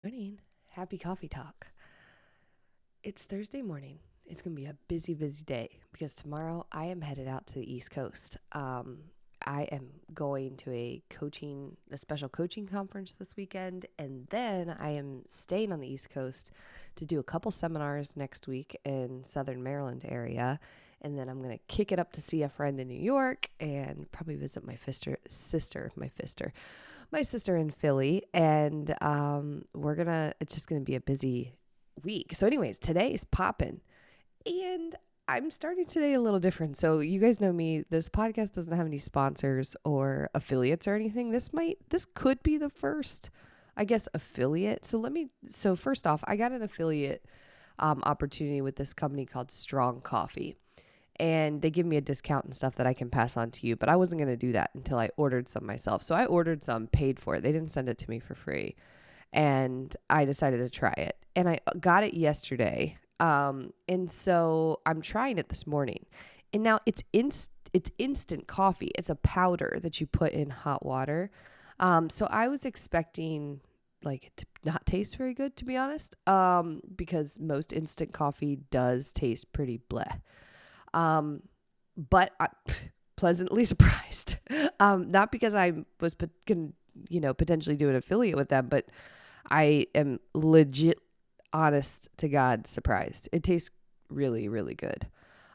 Morning. Happy coffee talk. It's Thursday morning. It's going to be a busy, busy day because tomorrow I am headed out to the East Coast. I am going to a special coaching conference this weekend, and then I am staying on the East Coast to do a couple seminars next week in Southern Maryland area. And then I'm going to kick it up to see a friend in New York and probably visit my sister in Philly, and it's just gonna be a busy week. So, anyways, today's popping, and I'm starting today a little different. So, you guys know me. This podcast doesn't have any sponsors or affiliates or anything. This could be the first, I guess, affiliate. So first off, I got an affiliate opportunity with this company called Strong Coffee, and they give me a discount and stuff that I can pass on to you. But I wasn't going to do that until I ordered some myself. So I ordered some, paid for it. They didn't send it to me for free. And I decided to try it. And I got it yesterday. And so I'm trying it this morning. And now it's instant coffee. It's a powder that you put in hot water. So I was expecting like it to not taste very good, to be honest, because most instant coffee does taste pretty bleh. But pleasantly surprised. Not because I was potentially do an affiliate with them, but I am legit, honest to God, surprised. It tastes really, really good.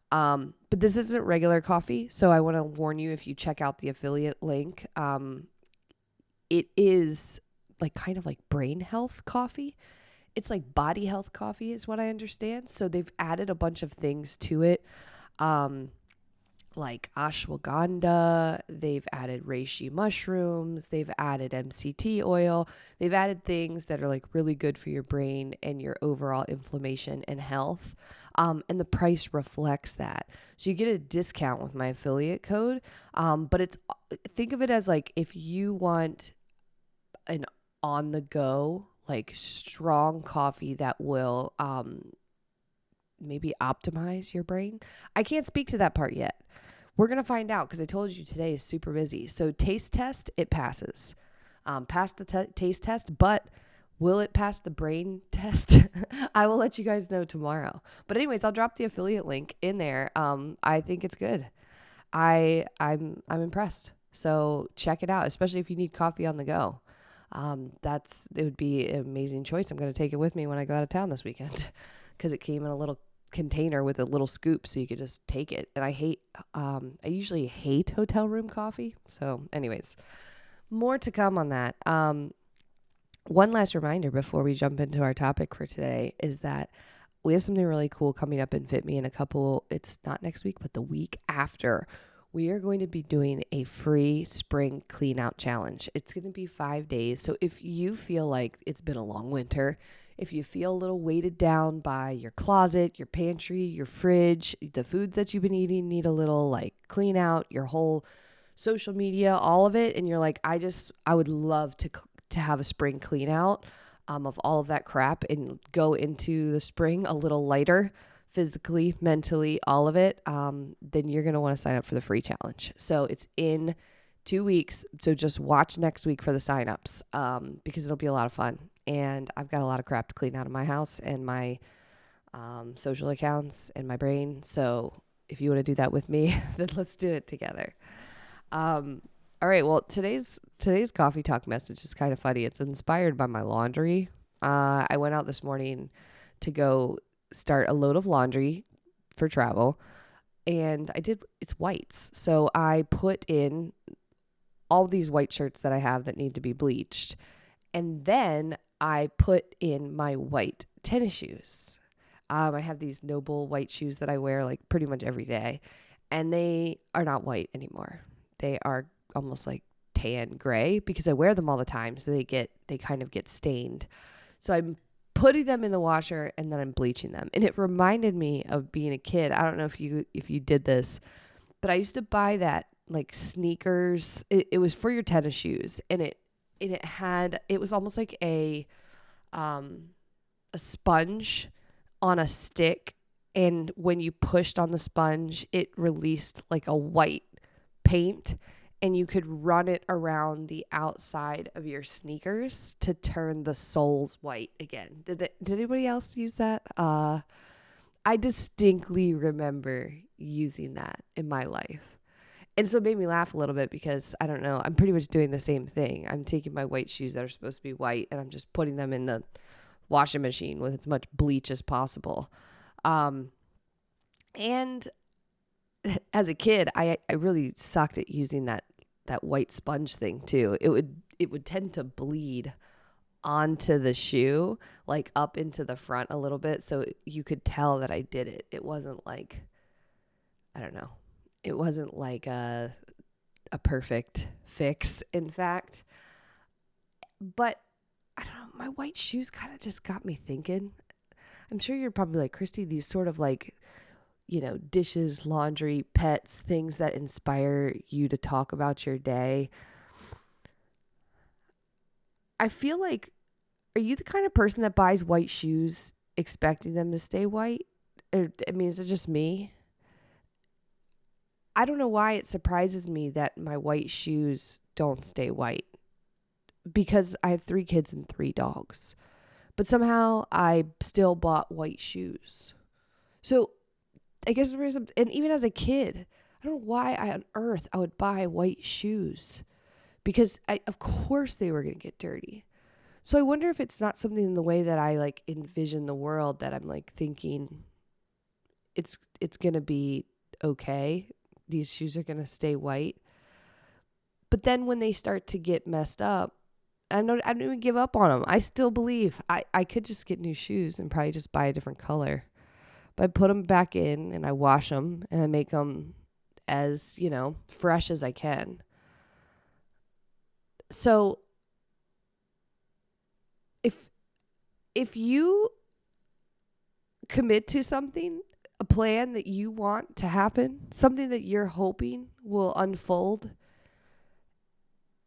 But this isn't regular coffee, so I want to warn you if you check out the affiliate link. It is kind of like brain health coffee. It's like body health coffee is what I understand. So they've added a bunch of things to it. Like ashwagandha, they've added reishi mushrooms, they've added MCT oil, they've added things that are like really good for your brain and your overall inflammation and health. And the price reflects that. So you get a discount with my affiliate code. But think of it as like if you want an on the go, like strong coffee that will, maybe optimize your brain. I can't speak to that part yet. We're going to find out because I told you today is super busy. So taste test, it passes. Pass the taste test, but will it pass the brain test? I will let you guys know tomorrow. But anyways, I'll drop the affiliate link in there. I think it's good. I'm impressed. So check it out, especially if you need coffee on the go. It would be an amazing choice. I'm going to take it with me when I go out of town this weekend because it came in a little container with a little scoop so you could just take it. And I usually hate hotel room coffee. So anyways, more to come on that. One last reminder before we jump into our topic for today is that we have something really cool coming up in fitme it's not next week, but the week after. We are going to be doing a free spring clean out challenge. It's going to be 5 days. So if you feel like it's been a long winter, if you feel a little weighted down by your closet, your pantry, your fridge, the foods that you've been eating need a little clean out, your whole social media, all of it, and you're like, I would love to have a spring clean out of all of that crap and go into the spring a little lighter, physically, mentally, all of it, then you're going to want to sign up for the free challenge. So it's in 2 weeks. So just watch next week for the signups because it'll be a lot of fun. And I've got a lot of crap to clean out of my house and my social accounts and my brain. So if you want to do that with me, then let's do it together. All right. Well, today's coffee talk message is kind of funny. It's inspired by my laundry. I went out this morning to go start a load of laundry for travel, and it's whites. So I put in all these white shirts that I have that need to be bleached. And then I put in my white tennis shoes. I have these Noble white shoes that I wear pretty much every day, and they are not white anymore. They are almost like tan gray because I wear them all the time. So they kind of get stained. So I'm putting them in the washer and then I'm bleaching them. And it reminded me of being a kid. I don't know if you did this, but I used to buy that sneakers. It was for your tennis shoes, and it was almost like a sponge on a stick, and when you pushed on the sponge, it released like a white paint, and you could run it around the outside of your sneakers to turn the soles white again. Did anybody else use that? I distinctly remember using that in my life. And so it made me laugh a little bit because, I don't know, I'm pretty much doing the same thing. I'm taking my white shoes that are supposed to be white and I'm just putting them in the washing machine with as much bleach as possible. And as a kid, I really sucked at using that white sponge thing too. It would tend to bleed onto the shoe, like up into the front a little bit, so you could tell that I did it. It wasn't like, I don't know. It wasn't like a perfect fix, in fact. But I don't know, my white shoes kind of just got me thinking. I'm sure you're probably like, Christy, these sort of like, dishes, laundry, pets, things that inspire you to talk about your day. I feel like, are you the kind of person that buys white shoes expecting them to stay white? Or, I mean, is it just me? I don't know why it surprises me that my white shoes don't stay white, because I have 3 kids and 3 dogs. But somehow I still bought white shoes. So I guess the reason, and even as a kid, I don't know why on earth I would buy white shoes, because of course they were going to get dirty. So I wonder if it's not something in the way that I like envision the world that I'm like thinking it's going to be okay. These shoes are going to stay white. But then when they start to get messed up, I don't even give up on them. I still believe I could just get new shoes and probably just buy a different color. But I put them back in and I wash them and I make them as, fresh as I can. So if you commit to something, a plan that you want to happen, something that you're hoping will unfold,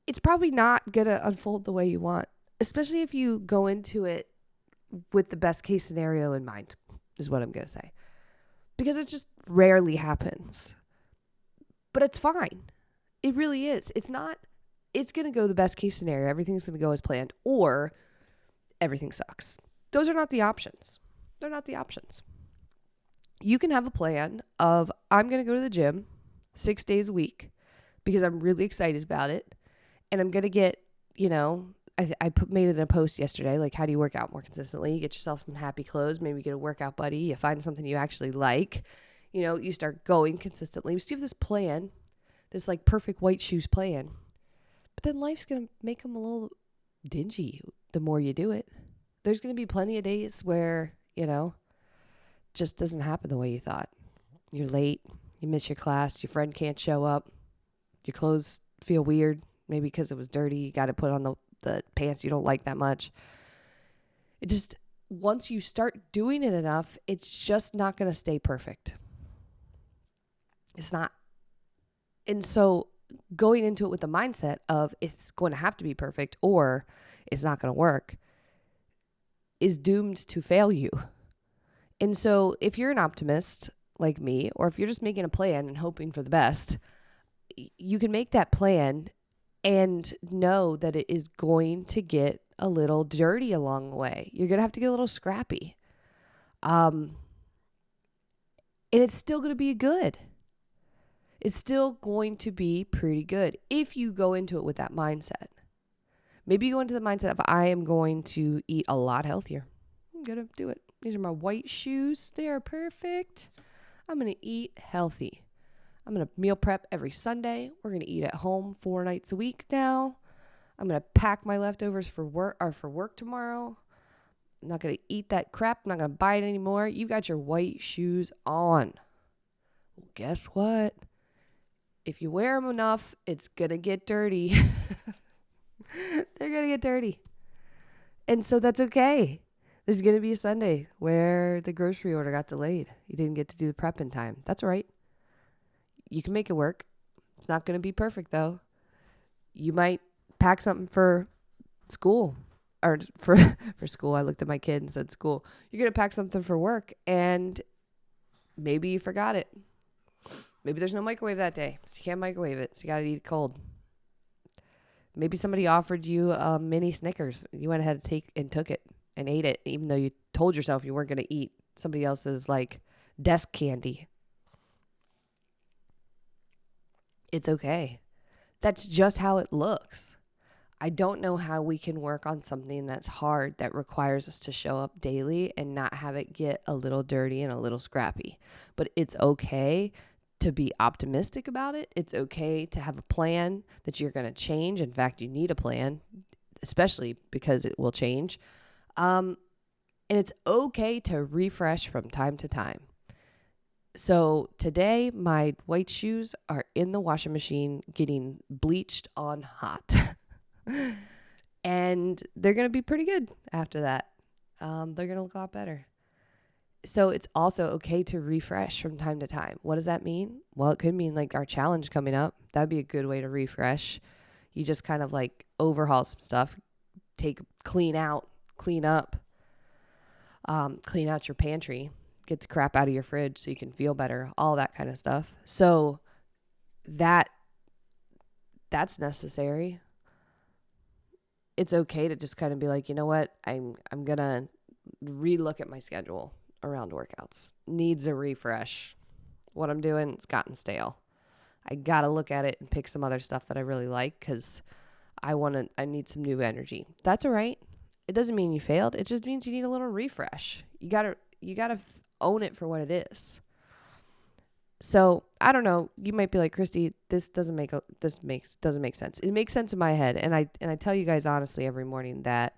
it's probably not going to unfold the way you want, especially if you go into it with the best case scenario in mind, is what I'm going to say. Because it just rarely happens. But it's fine. It really is. It's going to go the best case scenario. Everything's going to go as planned, or everything sucks. Those are not the options. They're not the options. You can have a plan of, I'm going to go to the gym 6 days a week because I'm really excited about it. And I'm going to get, made it in a post yesterday, like, how do you work out more consistently? You get yourself some happy clothes, maybe get a workout buddy, you find something you actually like, you start going consistently. So you have this plan, this like perfect white shoes plan. But then life's going to make them a little dingy the more you do it. There's going to be plenty of days where, just doesn't happen the way you thought. You're late, you miss your class, your friend can't show up, your clothes feel weird, maybe because it was dirty, you got to put on the pants you don't like that much. It just, once you start doing it enough, it's just not going to stay perfect. It's not. And so going into it with the mindset of it's going to have to be perfect or it's not going to work is doomed to fail you. And so if you're an optimist like me, or if you're just making a plan and hoping for the best, you can make that plan and know that it is going to get a little dirty along the way. You're going to have to get a little scrappy. And it's still going to be good. It's still going to be pretty good if you go into it with that mindset. Maybe you go into the mindset of, I am going to eat a lot healthier. I'm going to do it. These are my white shoes. They are perfect. I'm going to eat healthy. I'm going to meal prep every Sunday. We're going to eat at home 4 nights a week now. I'm going to pack my leftovers for work tomorrow. I'm not going to eat that crap. I'm not going to buy it anymore. You got your white shoes on. Well, guess what? If you wear them enough, it's going to get dirty. They're going to get dirty. And so that's okay. There's going to be a Sunday where the grocery order got delayed. You didn't get to do the prep in time. That's all right. You can make it work. It's not going to be perfect, though. You might pack something for school. Or for school. I looked at my kid and said school. You're going to pack something for work, and maybe you forgot it. Maybe there's no microwave that day, so you can't microwave it, so you got to eat it cold. Maybe somebody offered you a mini Snickers. You went ahead and took it and ate it, even though you told yourself you weren't going to eat somebody else's like desk candy. It's okay. That's just how it looks. I don't know how we can work on something that's hard that requires us to show up daily and not have it get a little dirty and a little scrappy. But it's okay to be optimistic about it. It's okay to have a plan that you're going to change. In fact, you need a plan, especially because it will change. And it's okay to refresh from time to time. So today, my white shoes are in the washing machine getting bleached on hot. And they're going to be pretty good after that. They're going to look a lot better. So it's also okay to refresh from time to time. What does that mean? Well, it could mean like our challenge coming up. That'd be a good way to refresh. You just kind of like overhaul some stuff, clean up, clean out your pantry, get the crap out of your fridge so you can feel better, all that kind of stuff. So that's necessary. It's okay to just kind of be like, you know what? I'm going to relook at my schedule around workouts. Needs a refresh. What I'm doing, it's gotten stale. I got to look at it and pick some other stuff that I really like because I need some new energy. That's all right. It doesn't mean you failed. It just means you need a little refresh. You got to own it for what it is. So I don't know. You might be like, Christy, this doesn't make sense. It makes sense in my head, and I tell you guys honestly every morning that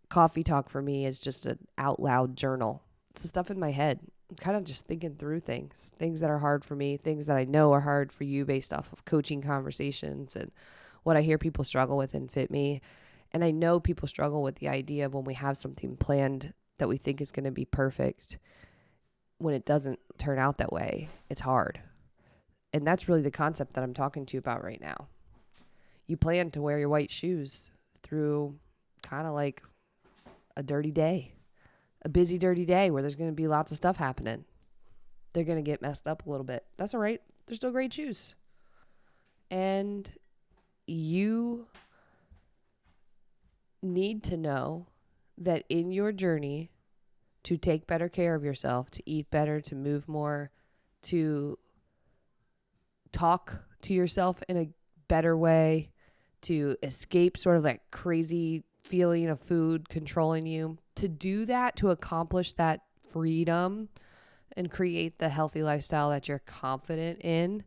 coffee talk for me is just an out loud journal. It's the stuff in my head. I'm kind of just thinking through things that are hard for me, things that I know are hard for you based off of coaching conversations and what I hear people struggle with in fitme. And I know people struggle with the idea of when we have something planned that we think is going to be perfect. When it doesn't turn out that way, it's hard. And that's really the concept that I'm talking to you about right now. You plan to wear your white shoes through kind of like a dirty day, a busy, dirty day where there's going to be lots of stuff happening. They're going to get messed up a little bit. That's all right. They're still great shoes. And you need to know that in your journey to take better care of yourself, to eat better, to move more, to talk to yourself in a better way, to escape sort of that crazy feeling of food controlling you, to do that, to accomplish that freedom and create the healthy lifestyle that you're confident in,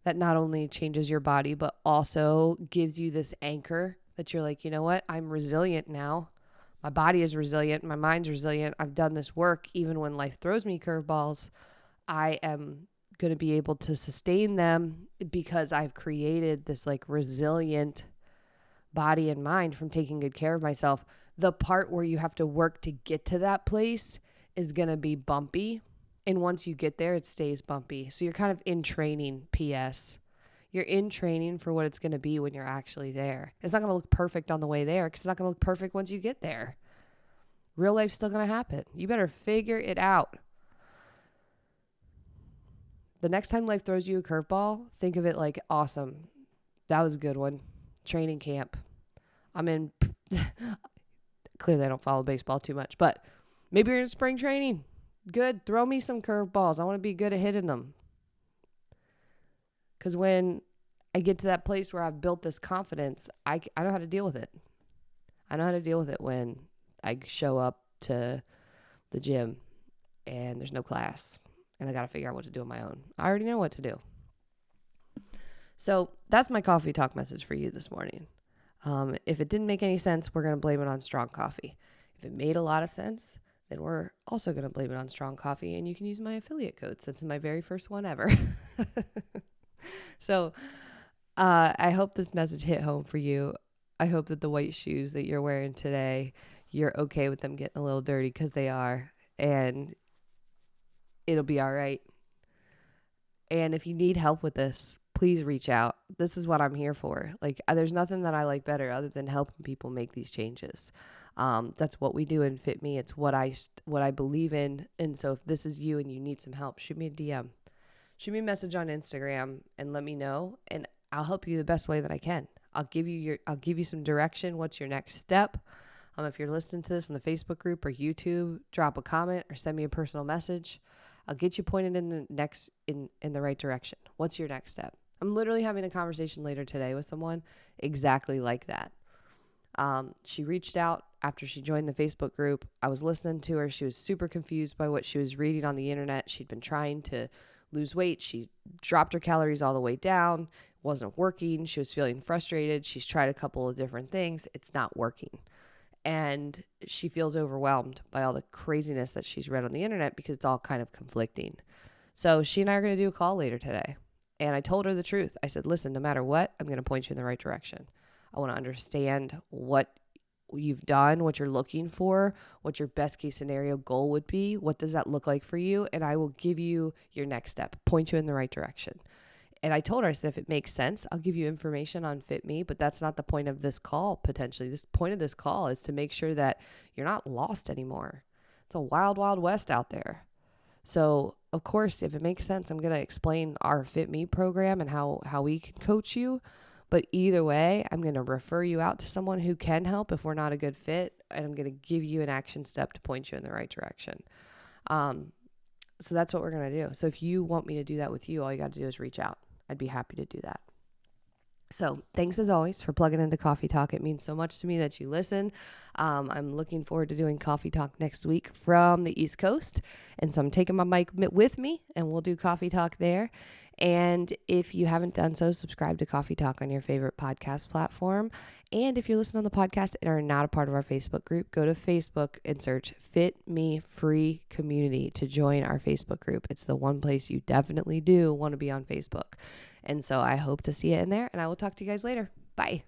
that not only changes your body, but also gives you this anchor that you're like, you know what? I'm resilient now. My body is resilient. My mind's resilient. I've done this work. Even when life throws me curveballs, I am going to be able to sustain them because I've created this like resilient body and mind from taking good care of myself. The part where you have to work to get to that place is going to be bumpy. And once you get there, it stays bumpy. So you're kind of in training, PS. You're in training for what it's going to be when you're actually there. It's not going to look perfect on the way there because it's not going to look perfect once you get there. Real life's still going to happen. You better figure it out. The next time life throws you a curveball, think of it like, awesome. That was a good one. Training camp. I'm in. Clearly, I don't follow baseball too much, but maybe you're in spring training. Good. Throw me some curveballs. I want to be good at hitting them. Because when I get to that place where I've built this confidence, I know how to deal with it. I know how to deal with it when I show up to the gym and there's no class and I got to figure out what to do on my own. I already know what to do. So that's my coffee talk message for you this morning. If it didn't make any sense, we're going to blame it on strong coffee. If it made a lot of sense, then we're also going to blame it on strong coffee, and you can use my affiliate code since it's my very first one ever. So I hope this message hit home for you. I hope that the white shoes that you're wearing today, you're okay with them getting a little dirty because they are, and it'll be all right. And if you need help with this, please reach out. This is what I'm here for. Like, there's nothing that I like better other than helping people make these changes. That's what we do in fitme. It's what I believe in. And so if this is you and you need some help, shoot me a DM. shoot me a message on Instagram and let me know, and I'll help you the best way that I can. I'll give you some direction. What's your next step? If you're listening to this in the Facebook group or YouTube, drop a comment or send me a personal message. I'll get you pointed in the right direction. What's your next step? I'm literally having a conversation later today with someone exactly like that. She reached out after she joined the Facebook group. I was listening to her. She was super confused by what she was reading on the internet. She'd been trying to lose weight. She dropped her calories all the way down. It wasn't working. She was feeling frustrated. She's tried a couple of different things. It's not working. And she feels overwhelmed by all the craziness that she's read on the internet because it's all kind of conflicting. So she and I are going to do a call later today. And I told her the truth. I said, listen, no matter what, I'm going to point you in the right direction. I want to understand what you've done, what you're looking for, what your best case scenario goal would be. What does that look like for you? And I will give you your next step, point you in the right direction. And I told her, I said, if it makes sense, I'll give you information on fitme, but that's not the point of this call, potentially. This point of this call is to make sure that you're not lost anymore. It's a wild, wild west out there. So, of course, if it makes sense, I'm going to explain our fitme program and how we can coach you. But either way, I'm going to refer you out to someone who can help if we're not a good fit, and I'm going to give you an action step to point you in the right direction. So that's what we're going to do. So if you want me to do that with you, all you got to do is reach out. I'd be happy to do that. So thanks as always for plugging into Coffee Talk. It means so much to me that you listen. I'm looking forward to doing Coffee Talk next week from the East Coast. And so I'm taking my mic with me and we'll do Coffee Talk there. And if you haven't done so, subscribe to Coffee Talk on your favorite podcast platform. And if you're listening on the podcast and are not a part of our Facebook group, go to Facebook and search Fit Me Free Community to join our Facebook group. It's the one place you definitely do want to be on Facebook. And so I hope to see you in there, and I will talk to you guys later. Bye.